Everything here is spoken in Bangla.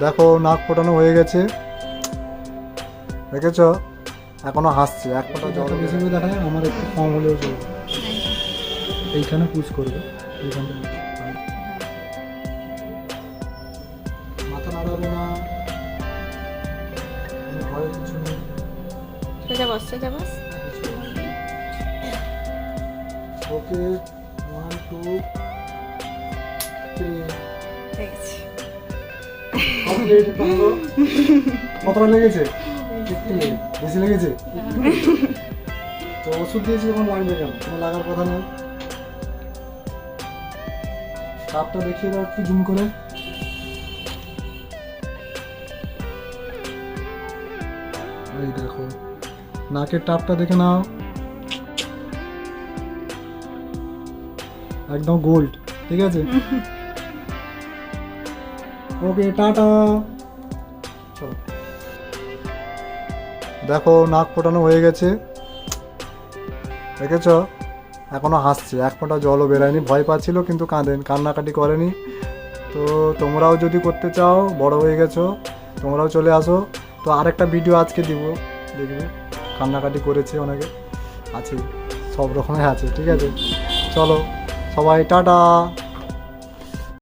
দেখো নাক ফোটানো হয়ে গেছে, দেখেছ? এখনো হাসছে, এক ফোঁটা জল বেশি করে দেখায়, আমার একটু কম হলেও চলবে। এইখানে পুশ করবে, এইখানটা মাথা নাড়াবে না, কোনো ভয়ের কিছু নেই। সোজা বস, সোজা বস। ওকে, 1 2 3 হয়ে গেছে। কমপ্লিট। কতটা লেগেছে? একটু বেশি লেগেছে? তো ওষুধ দিয়েছি যখন লাগবে কেন? কোনো লাগার কথা নেই। তাপটা দেখিয়ে দাও একটু জুম করে। এই দেখো, নাকের টাপটা দেখে নাও, একদম গোল্ড। ঠিক আছে, ওকে, টাটা। চলো। দেখো নাক ফোটানো হয়ে গেছে, দেখেছ? এখনো হাসছে, এক ফোঁটা জলও বেরায়নি। ভয় পাচ্ছিল কিন্তু কান্নাকাটি করেনি। তো তোমরাও যদি করতে চাও, বড় হয়ে গেছো, তোমরাও চলে আসো। তো আরেকটা ভিডিও আজকে দিব, দেখবে। কান্নাকাটি করেছে অনেকে, আছে, সব রকমের আছে। ঠিক আছে, চলো সবাই টাটা।